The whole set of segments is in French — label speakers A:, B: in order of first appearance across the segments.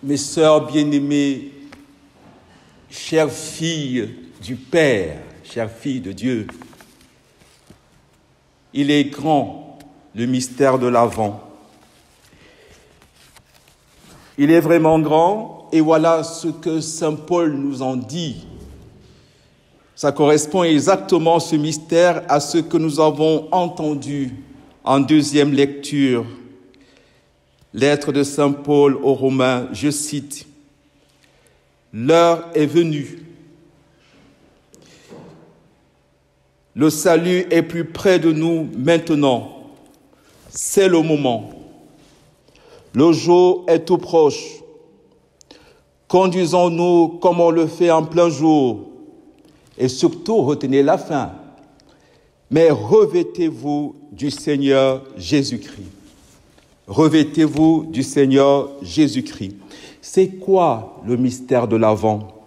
A: Mes sœurs bien-aimées, chères filles du Père, chères filles de Dieu, il est grand le mystère de l'Avent. Il est vraiment grand et voilà ce que saint Paul nous en dit. Ça correspond exactement, ce mystère, à ce que nous avons entendu en deuxième lecture. Lettre de saint Paul aux Romains, je cite, « L'heure est venue. Le salut est plus près de nous maintenant. C'est le moment. Le jour est tout proche. Conduisons-nous comme on le fait en plein jour. Et surtout, retenez la fin. Mais revêtez-vous du Seigneur Jésus-Christ. » Revêtez-vous du Seigneur Jésus-Christ. C'est quoi le mystère de l'Avent?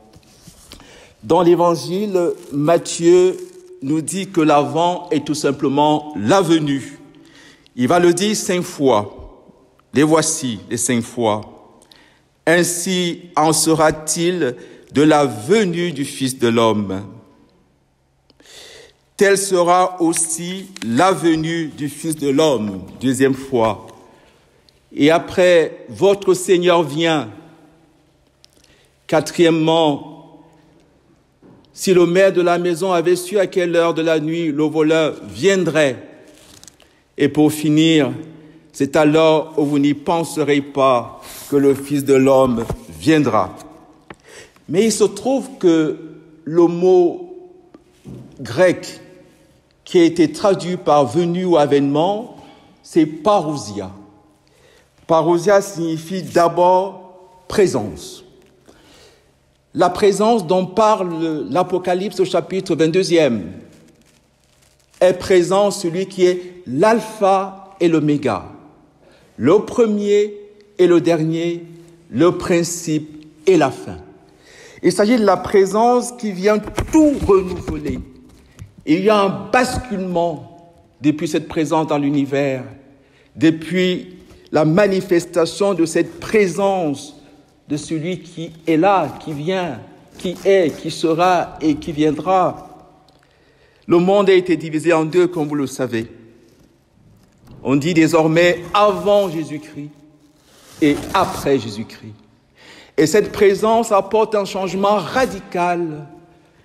A: Dans l'Évangile, Matthieu nous dit que l'Avent est tout simplement la venue. Il va le dire 5 fois. Les voici, les 5 fois. Ainsi en sera-t-il de la venue du Fils de l'homme. Telle sera aussi la venue du Fils de l'homme, 2e fois. Et après, votre Seigneur vient. 4e, si le maître de la maison avait su à quelle heure de la nuit le voleur viendrait. Et pour finir, c'est alors où vous n'y penserez pas que le Fils de l'homme viendra. Mais il se trouve que le mot grec qui a été traduit par venue ou avènement, c'est parousia. Parousia signifie d'abord présence. La présence dont parle l'Apocalypse au chapitre 22e est présent celui qui est l'alpha et l'oméga, le premier et le dernier, le principe et la fin. Il s'agit de la présence qui vient tout renouveler. Il y a un basculement depuis cette présence dans l'univers, depuis la manifestation de cette présence de celui qui est là, qui vient, qui est, qui sera et qui viendra. Le monde a été divisé en 2, comme vous le savez. On dit désormais avant Jésus-Christ et après Jésus-Christ. Et cette présence apporte un changement radical,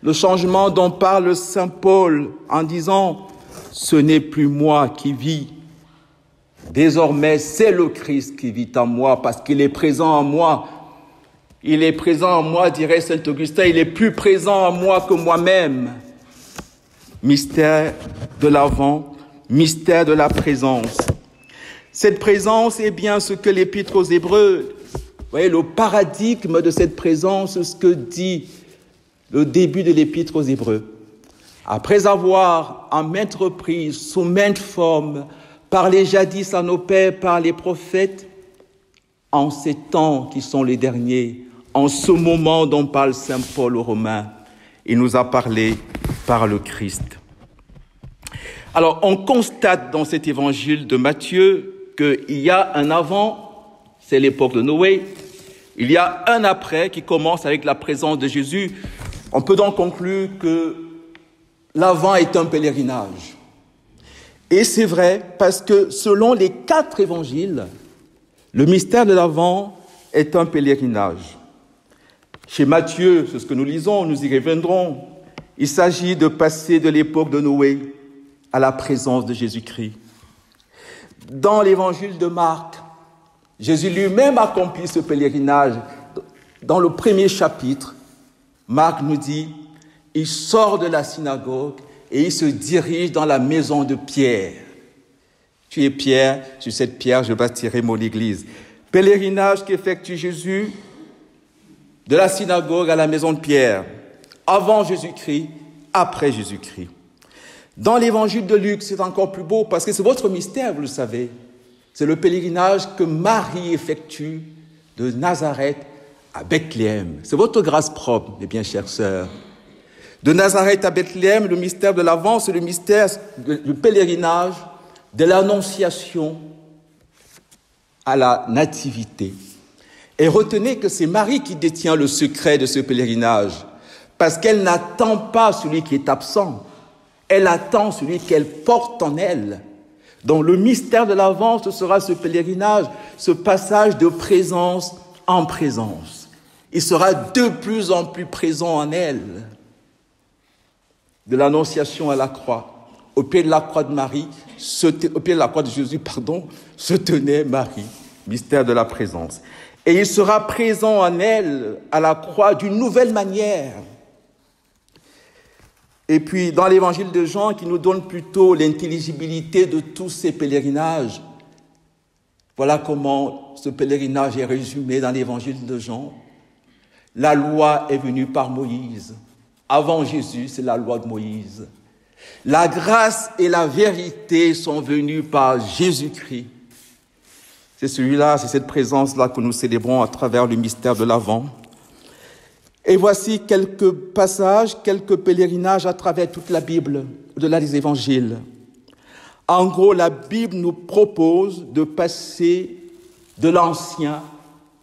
A: le changement dont parle saint Paul en disant « Ce n'est plus moi qui vis. Désormais, c'est le Christ qui vit en moi parce qu'il est présent en moi. Il est présent en moi, dirait saint Augustin, il est plus présent en moi que moi-même. » Mystère de l'Avent, mystère de la présence. Cette présence est bien ce que l'Épître aux Hébreux, vous voyez, le paradigme de cette présence, ce que dit le début de l'Épître aux Hébreux. Après avoir, en maintes reprises, sous maintes formes, parlé jadis à nos pères par les prophètes, en ces temps qui sont les derniers, en ce moment dont parle saint Paul aux Romains, il nous a parlé par le Christ. Alors, on constate dans cet évangile de Matthieu qu'il y a un avant, c'est l'époque de Noé. Il y a un après qui commence avec la présence de Jésus. On peut donc conclure que l'avant est un pèlerinage. Et c'est vrai parce que selon les 4 évangiles, le mystère de l'avant est un pèlerinage. Chez Matthieu, c'est ce que nous lisons, nous y reviendrons. Il s'agit de passer de l'époque de Noé à la présence de Jésus-Christ. Dans l'évangile de Marc, Jésus lui-même accomplit ce pèlerinage. Dans le 1er chapitre, Marc nous dit, il sort de la synagogue et il se dirige dans la maison de Pierre. Tu es Pierre, sur cette pierre je bâtirai mon église. Pèlerinage qu'effectue Jésus de la synagogue à la maison de Pierre, avant Jésus-Christ, après Jésus-Christ. Dans l'évangile de Luc, c'est encore plus beau parce que c'est votre mystère, vous le savez. C'est le pèlerinage que Marie effectue de Nazareth à Bethléem. C'est votre grâce propre, mes bien chères sœurs. De Nazareth à Bethléem, le mystère de l'Avent, c'est le mystère du pèlerinage, de l'Annonciation à la Nativité. Et retenez que c'est Marie qui détient le secret de ce pèlerinage, parce qu'elle n'attend pas celui qui est absent, elle attend celui qu'elle porte en elle. Donc le mystère de l'Avent, ce sera ce pèlerinage, ce passage de présence en présence. Il sera de plus en plus présent en elle. De l'Annonciation à la croix, au pied de la croix de Marie, au pied de la croix de Jésus, se tenait Marie, mystère de la présence. Et il sera présent en elle, à la croix, d'une nouvelle manière. Et puis, dans l'évangile de Jean, qui nous donne plutôt l'intelligibilité de tous ces pèlerinages, voilà comment ce pèlerinage est résumé dans l'évangile de Jean. La loi est venue par Moïse. Avant Jésus, c'est la loi de Moïse. La grâce et la vérité sont venues par Jésus-Christ. C'est celui-là, c'est cette présence-là que nous célébrons à travers le mystère de l'Avent. Et voici quelques passages, quelques pèlerinages à travers toute la Bible, au-delà des évangiles. En gros, la Bible nous propose de passer de l'Ancien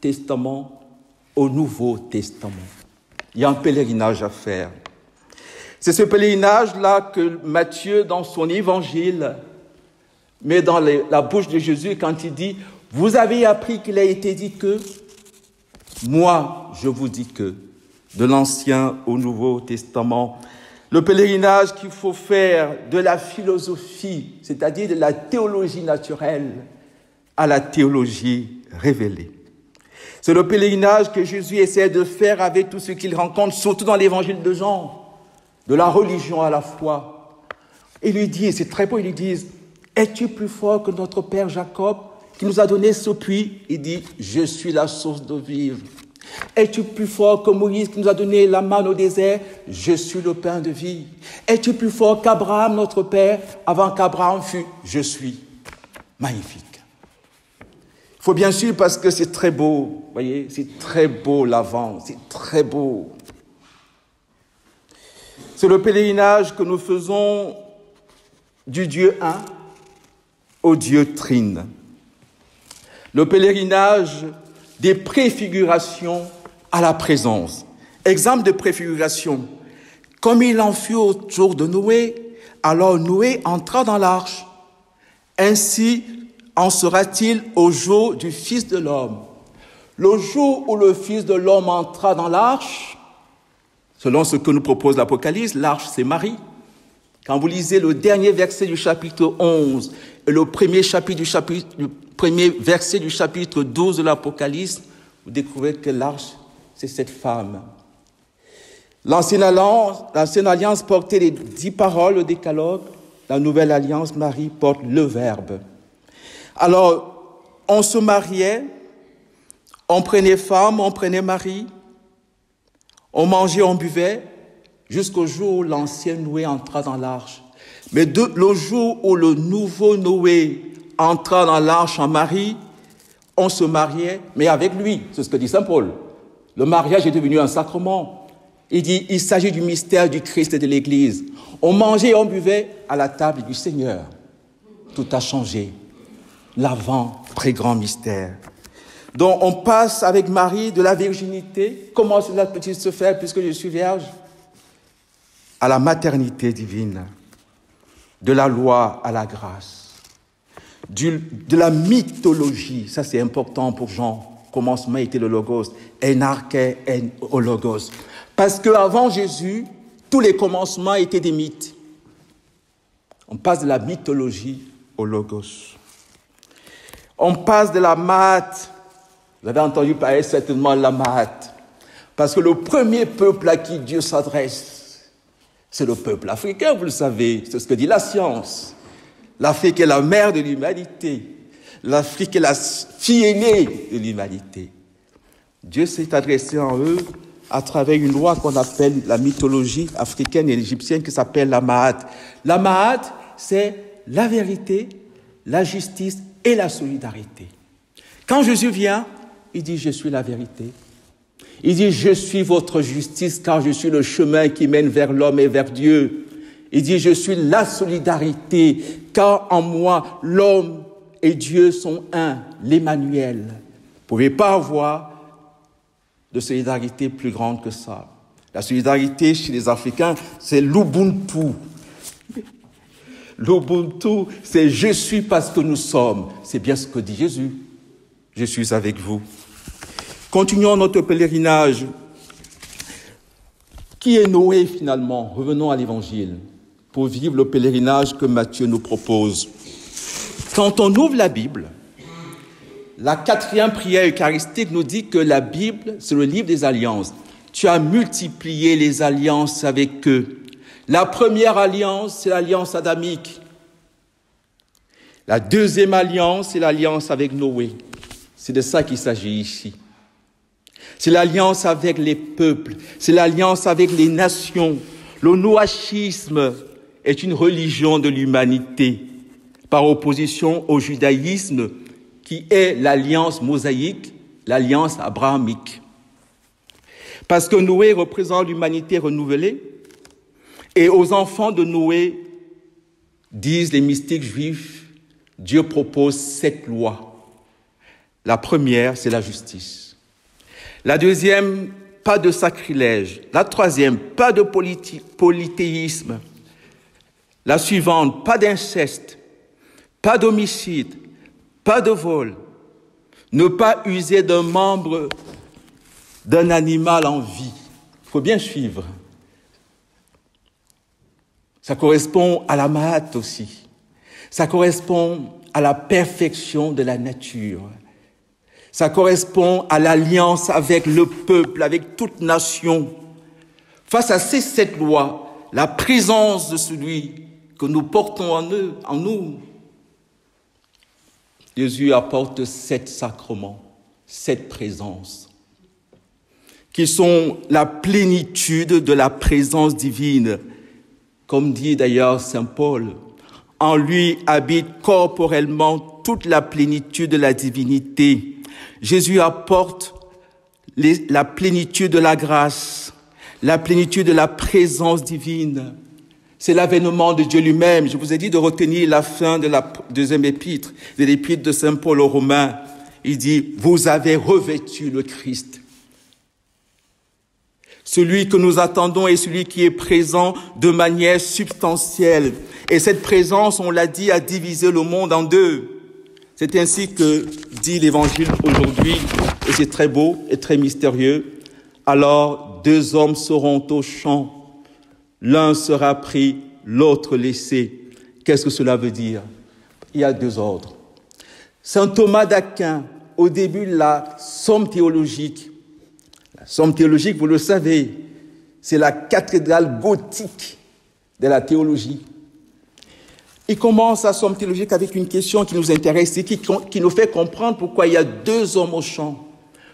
A: Testament au Nouveau Testament. Il y a un pèlerinage à faire. C'est ce pèlerinage-là que Matthieu, dans son évangile, met dans la bouche de Jésus quand il dit « Vous avez appris qu'il a été dit que, moi je vous dis que ». De l'Ancien au Nouveau Testament. Le pèlerinage qu'il faut faire de la philosophie, c'est-à-dire de la théologie naturelle, à la théologie révélée. C'est le pèlerinage que Jésus essaie de faire avec tout ce qu'il rencontre, surtout dans l'évangile de Jean, de la religion à la foi. Il lui dit, c'est très beau, il lui dit, « Es-tu plus fort que notre père Jacob, qui nous a donné ce puits ?» Il dit, « Je suis la source d'eau vive. » Es-tu plus fort que Moïse qui nous a donné la manne au désert? Je suis le pain de vie. Es-tu plus fort qu'Abraham, notre père, avant qu'Abraham fût? Je suis. Magnifique. Il faut bien sûr, parce que c'est très beau, vous voyez, c'est très beau l'Avent, c'est très beau. C'est le pèlerinage que nous faisons du Dieu un au Dieu trine. Le pèlerinage des préfigurations à la présence. Exemple de préfiguration. Comme il en fut au jour de Noé, alors Noé entra dans l'arche. Ainsi en sera-t-il au jour du Fils de l'homme. Le jour où le Fils de l'homme entra dans l'arche, selon ce que nous propose l'Apocalypse, l'arche c'est Marie. Quand vous lisez le dernier verset du chapitre 11 et le premier verset du chapitre 12 de l'Apocalypse, vous découvrez que l'arche, c'est cette femme. L'ancienne alliance portait les 10 paroles, le décalogue. La nouvelle alliance, Marie, porte le Verbe. Alors, on se mariait, on prenait femme, on prenait mari, on mangeait, on buvait, jusqu'au jour où l'ancien Noé entra dans l'arche. Mais le jour où le nouveau Noé entra dans l'arche en Marie, on se mariait, mais avec lui. C'est ce que dit saint Paul. Le mariage est devenu un sacrement. Il dit, il s'agit du mystère du Christ et de l'Église. On mangeait et on buvait à la table du Seigneur. Tout a changé. L'avant, très grand mystère. Donc, on passe avec Marie de la virginité. Comment cela peut-il se faire puisque je suis vierge? À la maternité divine. De la loi à la grâce. De la mythologie, ça c'est important pour Jean. Commencement était le logos. Enarché en logos. Parce qu'avant Jésus, tous les commencements étaient des mythes. On passe de la mythologie au logos. On passe de la Maat. Vous avez entendu parler certainement de la Maat. Parce que le premier peuple à qui Dieu s'adresse, c'est le peuple africain, vous le savez. C'est ce que dit la science. L'Afrique est la mère de l'humanité. L'Afrique est la fille aînée de l'humanité. Dieu s'est adressé en eux à travers une loi qu'on appelle la mythologie africaine et égyptienne qui s'appelle la Maat. La Maat, c'est la vérité, la justice et la solidarité. Quand Jésus vient, il dit « Je suis la vérité ». Il dit « Je suis votre justice car je suis le chemin qui mène vers l'homme et vers Dieu ». Il dit « Je suis la solidarité car en moi, l'homme et Dieu sont un, l'Emmanuel ». Vous ne pouvez pas avoir de solidarité plus grande que ça. La solidarité chez les Africains, c'est l'Ubuntu. L'Ubuntu, c'est « je suis parce que nous sommes ». C'est bien ce que dit Jésus. Je suis avec vous. Continuons notre pèlerinage. Qui est Noé finalement? Revenons à l'Évangile pour vivre le pèlerinage que Matthieu nous propose. Quand on ouvre la Bible, la 4e prière eucharistique nous dit que la Bible, c'est le livre des alliances. Tu as multiplié les alliances avec eux. La première alliance, c'est l'alliance adamique. La deuxième alliance, c'est l'alliance avec Noé. C'est de ça qu'il s'agit ici. C'est l'alliance avec les peuples. C'est l'alliance avec les nations. Le noachisme est une religion de l'humanité, par opposition au judaïsme, qui est l'alliance mosaïque, l'alliance abrahamique. Parce que Noé représente l'humanité renouvelée, et aux enfants de Noé, disent les mystiques juifs, Dieu propose 7 lois. La première, c'est la justice. La deuxième, pas de sacrilège. La troisième, pas de polythéisme. La suivante, pas d'inceste, pas d'homicide, pas de vol. Ne pas user d'un membre d'un animal en vie. Il faut bien suivre. Ça correspond à la Mahat aussi. Ça correspond à la perfection de la nature. Ça correspond à l'alliance avec le peuple, avec toute nation. Face à ces 7 lois, la présence de celui que nous portons en nous, Jésus apporte 7 sacrements, 7 présences, qui sont la plénitude de la présence divine. Comme dit d'ailleurs saint Paul, en lui habite corporellement toute la plénitude de la divinité. Jésus apporte la plénitude de la grâce, la plénitude de la présence divine. C'est l'avènement de Dieu lui-même. Je vous ai dit de retenir la fin de la deuxième épître, de l'épître de saint Paul aux Romains. Il dit, vous avez revêtu le Christ. Celui que nous attendons est celui qui est présent de manière substantielle. Et cette présence, on l'a dit, a divisé le monde en 2. C'est ainsi que dit l'Évangile aujourd'hui, et c'est très beau et très mystérieux. Alors 2 hommes seront au champ, l'un sera pris, l'autre laissé. Qu'est-ce que cela veut dire? Il y a 2 ordres. Saint Thomas d'Aquin, au début de la somme théologique, Somme théologique, vous le savez, c'est la cathédrale gothique de la théologie. Il commence sa somme théologique avec une question qui nous intéresse et qui nous fait comprendre pourquoi il y a 2 hommes au champ.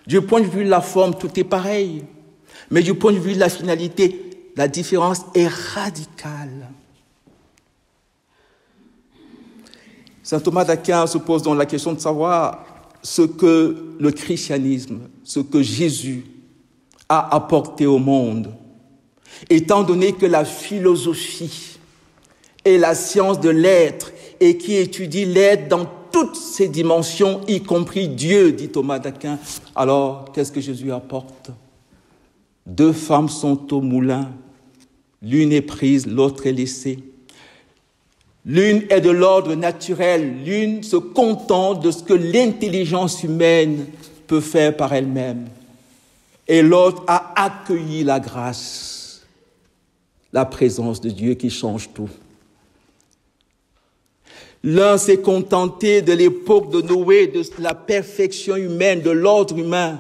A: Du point de vue de la forme, tout est pareil. Mais du point de vue de la finalité, la différence est radicale. Saint Thomas d'Aquin se pose donc la question de savoir ce que le christianisme, ce que Jésus a apporté au monde, étant donné que la philosophie est la science de l'être et qui étudie l'être dans toutes ses dimensions, y compris Dieu, dit Thomas d'Aquin. Alors, qu'est-ce que Jésus apporte? 2 femmes sont au moulin, l'une est prise, l'autre est laissée. L'une est de l'ordre naturel, l'une se contente de ce que l'intelligence humaine peut faire par elle-même. Et l'autre a accueilli la grâce, la présence de Dieu qui change tout. L'un s'est contenté de l'époque de Noé, de la perfection humaine, de l'ordre humain.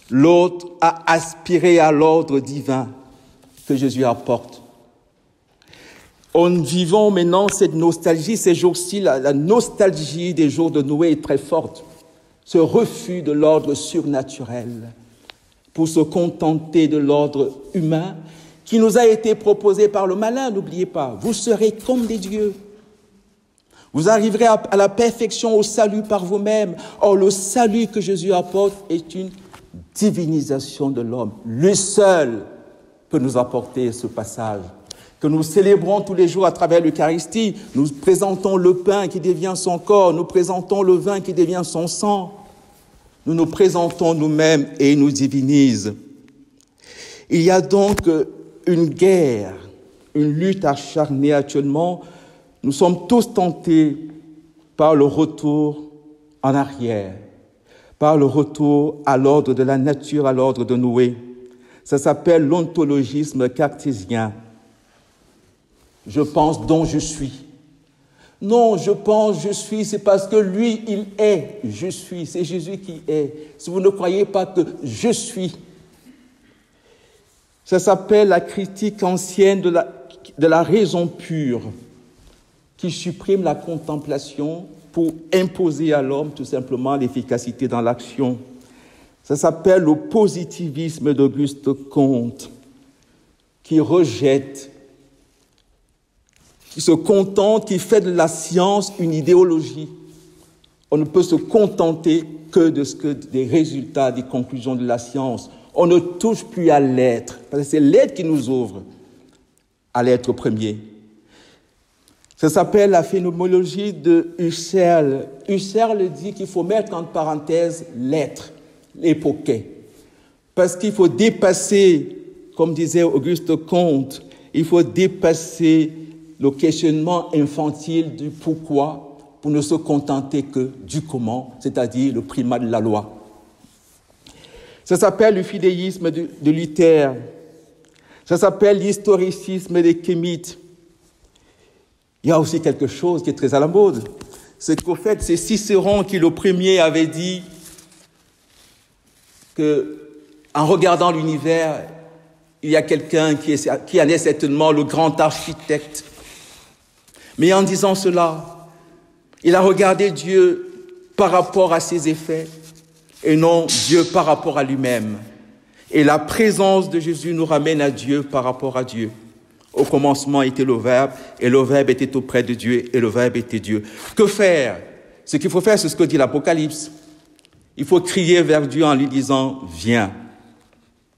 A: L'autre a aspiré à l'ordre divin que Jésus apporte. En vivant maintenant cette nostalgie, ces jours-ci, la nostalgie des jours de Noé est très forte. Ce refus de l'ordre surnaturel pour se contenter de l'ordre humain qui nous a été proposé par le malin, n'oubliez pas. Vous serez comme des dieux. Vous arriverez à la perfection, au salut par vous-même. Or, le salut que Jésus apporte est une divinisation de l'homme. Lui seul peut nous apporter ce passage que nous célébrons tous les jours à travers l'Eucharistie. Nous présentons le pain qui devient son corps, nous présentons le vin qui devient son sang. Nous nous présentons nous-mêmes et ils nous divinisent. Il y a donc une guerre, une lutte acharnée actuellement. Nous sommes tous tentés par le retour en arrière, par le retour à l'ordre de la nature, à l'ordre de Noé. Ça s'appelle l'ontologisme cartésien. Je pense donc je suis. Non, je pense je suis, c'est parce que lui, il est, je suis. C'est Jésus qui est. Si vous ne croyez pas que je suis, ça s'appelle la critique ancienne de la raison pure qui supprime la contemplation pour imposer à l'homme tout simplement l'efficacité dans l'action. Ça s'appelle le positivisme d'Auguste Comte qui rejette, qui se contente, qui fait de la science une idéologie. On ne peut se contenter que des résultats, des conclusions de la science. On ne touche plus à l'être, parce que c'est l'être qui nous ouvre à l'être premier. Ça s'appelle la phénoménologie de Husserl. Husserl dit qu'il faut mettre entre parenthèses l'être, l'époquet, parce qu'il faut dépasser, comme disait Auguste Comte, il faut dépasser le questionnement infantile du pourquoi pour ne se contenter que du comment, c'est-à-dire le primat de la loi. Ça s'appelle le fidéisme de Luther. Ça s'appelle l'historicisme des Kémites. Il y a aussi quelque chose qui est très à la mode. C'est qu'au fait, c'est Cicéron qui, le premier, avait dit qu'en regardant l'univers, il y a quelqu'un qui en est certainement le grand architecte. Mais en disant cela, il a regardé Dieu par rapport à ses effets et non Dieu par rapport à lui-même. Et la présence de Jésus nous ramène à Dieu par rapport à Dieu. Au commencement était le Verbe, et le Verbe était auprès de Dieu, et le Verbe était Dieu. Que faire? Ce qu'il faut faire, c'est ce que dit l'Apocalypse. Il faut crier vers Dieu en lui disant « Viens ».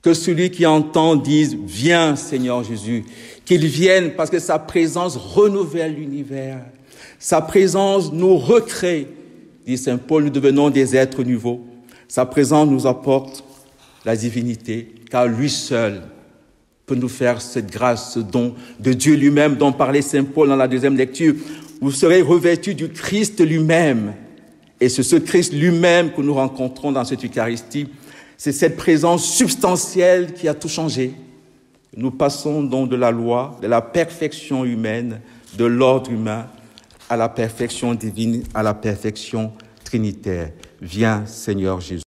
A: Que celui qui entend dise « Viens, Seigneur Jésus ». Qu'il vienne parce que sa présence renouvelle l'univers. Sa présence nous recrée. Dit saint Paul, nous devenons des êtres nouveaux. Sa présence nous apporte la divinité, car lui seul peut nous faire cette grâce, ce don de Dieu lui-même dont parlait saint Paul dans la deuxième lecture. Vous serez revêtus du Christ lui-même. Et c'est ce Christ lui-même que nous rencontrons dans cette Eucharistie. C'est cette présence substantielle qui a tout changé. Nous passons donc de la loi, de la perfection humaine, de l'ordre humain, à la perfection divine, à la perfection trinitaire. Viens, Seigneur Jésus.